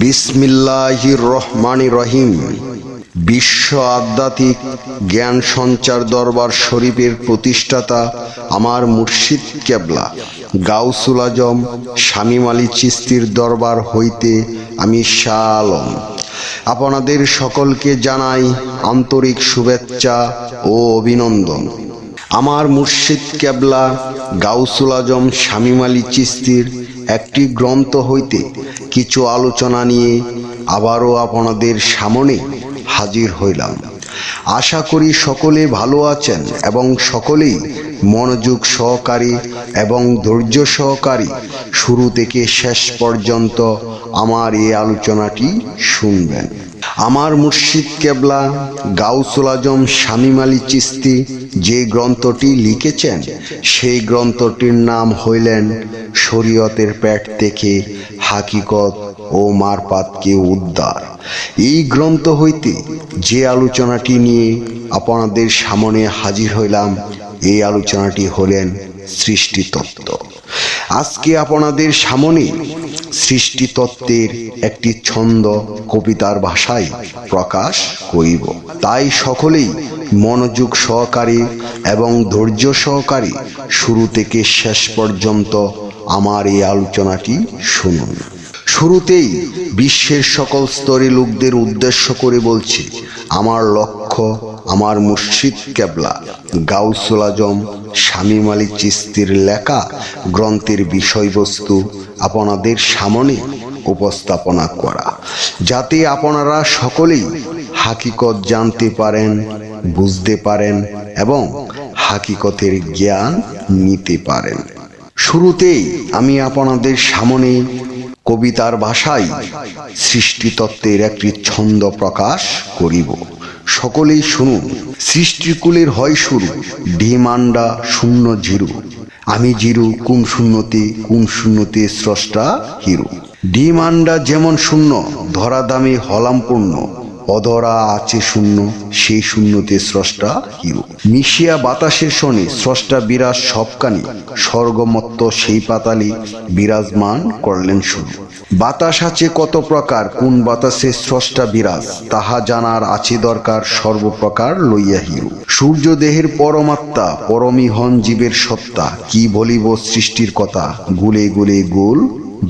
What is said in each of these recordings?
বিসমিল্লাহির রহমানির রহিম। বিশ্ব আধ্যাত্মিক জ্ঞান সঞ্চার দরবার শরীফের প্রতিষ্ঠাতা আমার মুর্শিদ কেবলা গাউসুল আজম শামীম আলী চিশতির দরবার হইতে আমি শাহ আলম আপনাদের সকলকে জানাই আন্তরিক শুভেচ্ছা ও অভিনন্দন। আমার মুর্শিদ কেবলা গাউসুল আজম শামীম আলী চিশতির একটি গ্রন্থ হইতে কিছু আলোচনা নিয়ে আবারও আপনাদের সামনে হাজির হইলাম। আশা করি সকলে ভালো আছেন এবং সকলেই মনোযোগ সহকারী এবং ধৈর্য সহকারী শুরু থেকে শেষ পর্যন্ত আমার এই আলোচনাটি শুনবেন। আমার মুর্শিদ কেবলা গাউসুল আজম শামীম আলী চিশতি যে গ্রন্থটি লিখেছেন সেই গ্রন্থটির নাম হইলেন শরীয়তের পেট থেকে হাকিকত ও মারফাতকে উদ্ধার। এই গ্রন্থ হইতে যে আলোচনাটি নিয়ে আপনাদের সামনে হাজির হইলাম, এই আলোচনাটি হলেন সৃষ্টি তত্ত্ব। আজকে আপনাদের সামনে সৃষ্টি তত্ত্বের একটি ছন্দ কবিতার ভাষায় প্রকাশ করিব। তাই সকলেই মনোযোগ সহকারী এবং ধৈর্য সহকারী শুরু থেকে শেষ পর্যন্ত আমার এই আলোচনাটি শুনুন। শুরুতেই বিশ্বের সকল স্তরে লোকদের উদ্দেশ্য করে বলছি, আমার লক্ষ্য আমার মুর্শিদ কেবলা গাউসুল আজম শামীম আলী চিশতির লেখা গ্রন্থের বিষয়বস্তু আপনাদের সামনে উপস্থাপনা করা, যাতে আপনারা সকলেই হাকিকত জানতে পারেন, বুঝতে পারেন এবং হাকিকতের জ্ঞান নিতে পারেন। শুরুতেই আমি আপনাদের সামনে কবিতার ভাষায় সৃষ্টি তত্ত্বের একটি ছন্দ প্রকাশ করিব। সকলেই শুনুন। সৃষ্টিকুলের হয় শুরু, ঢিমান্ডা শূন্য জিরু। আমি জিরু কোন শূন্যতে স্রষ্টা হিরু। ঢিমান্ডা যেমন শূন্য, ধরা দামে হলাম পূর্ণ। অধরা আছে শূন্য, সেই শূন্যতে স্রষ্টা হিরু। মিশিয়া বাতাসের শনি, স্রষ্টা বিরাজ সবকানি। স্বর্গমত্ত সেই পাতালি, বিরাজমান করলেন শুরু। বাতাস আছে কত প্রকার, কোন বাতাসে স্রষ্টা বিরাজ। তাহা জানার আছে দরকার, সর্বপ্রকার লইয়া হিরু। সূর্য দেহের পরমাত্মা, পরমই হন জীবের সত্তা। কি বলিব সৃষ্টির কথা, গুলে গুলে গোল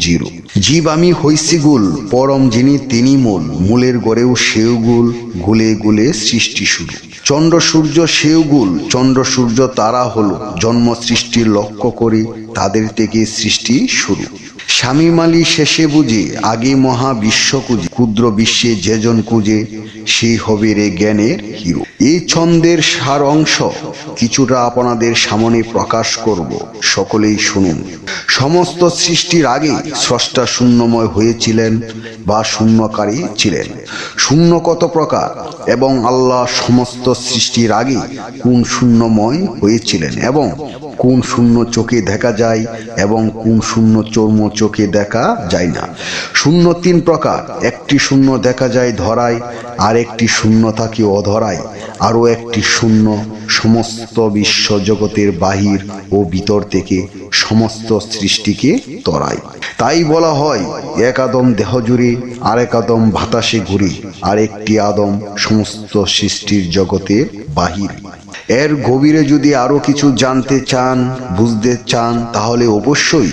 জিরু। জীব আমি হইছি গুল, পরম যিনি তিনি মূল। মূলের গড়েও সেও গুল, গুলে গুলে সৃষ্টি শুরু। চন্দ্র সূর্য সেও গুল, চন্দ্র সূর্য তারা হলো। জন্ম সৃষ্টির লক্ষ্য করে তাদের থেকে সৃষ্টি শুরু। শামীম আলী শেষে বুঝে, আগে মহা বিশ্ব কুজে। ক্ষুদ্র বিশ্বে যেজন কুজে, সেই হবে রে জ্ঞানের হিরো। এই ছন্দের সার অংশ কিছুটা আপনাদের সামনে প্রকাশ করব, সকলেই শুনুন। সমস্ত সৃষ্টির আগে স্রষ্টা শূন্যময় হয়েছিলেন বা শূন্যকারী ছিলেন। শূন্য কত প্রকার এবং আল্লাহ সমস্ত সৃষ্টির আগে কোন শূন্যময় হয়েছিলেন এবং কোন শূন্য চোখে দেখা যায় এবং কোন শূন্য চর্ম চোখে দেখা যায় না। শূন্য তিন প্রকার, একটি শূন্য দেখা যায় ধরায়, আর একটি শূন্য থাকে অধরায়, আরও একটি শূন্য সমস্ত বিশ্ব জগতের বাহির ও ভিতর থেকে সমস্ত সৃষ্টিকে তরায়। তাই বলা হয়, এক আদম দেহ জুড়ে, আরেক আদম বাতাসে ঘুরে, আর একটি আদম সমস্ত সৃষ্টির জগতের বাহির। এর গভীরে যদি আরো কিছু জানতে চান, বুঝতে চান, তাহলে অবশ্যই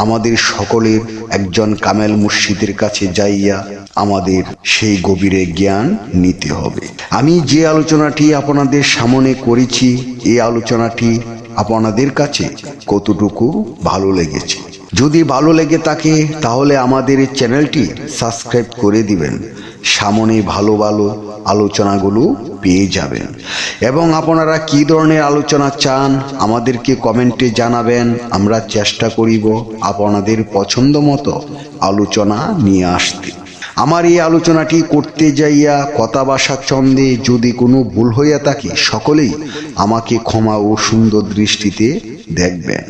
আমাদের সকলের একজন কামেল মুর্শিদের কাছে যাইয়া আমাদের সেই গভীরে জ্ঞান নিতে হবে। আমি যে আলোচনাটি আপনাদের সামনে করেছি, এই আলোচনাটি আপনাদের কাছে কতটুকু ভালো লেগেছে। যদি ভালো লেগে থাকে তাহলে আমাদের এই চ্যানেলটি সাবস্ক্রাইব করে দিবেন। সামনে ভালো ভালো আলোচনাগুলো পেয়ে যাবেন এবং আপনারা কি ধরনের আলোচনা চান আমাদেরকে কমেন্টে জানাবেন। আমরা চেষ্টা করিব আপনাদের পছন্দ মতো আলোচনা নিয়ে আসতে। আমার এই আলোচনাটি করতে যাইয়া কথা ভাষা ছন্দে যদি কোনো ভুল হইয়া থাকে, সকলেই আমাকে ক্ষমা ও সুন্দর দৃষ্টিতে দেখবেন।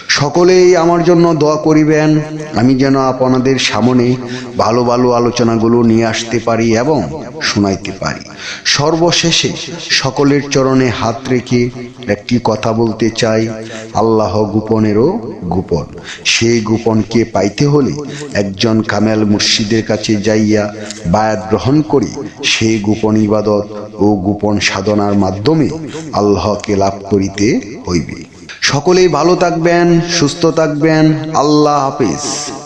সকলেই আমার জন্য দোয়া করিবেন, আমি যেন আপনাদের সামনে ভালো ভালো আলোচনাগুলো নিয়ে আসতে পারি এবং শোনাইতে পারি। সর্বশেষে সকলের চরণে হাত রেখে একটি কথা বলতে চাই, আল্লাহ গোপনেরও গোপন। সেই গোপনকে পাইতে হলে একজন কামেল মুর্শিদের কাছে যাইয়া বায়াত গ্রহণ করে সেই গোপন ইবাদত ও গোপন সাধনার মাধ্যমে আল্লাহকে লাভ করিতে হইবে। সকলেই ভালো থাকবেন, সুস্থ থাকবেন। আল্লাহ হাফেজ।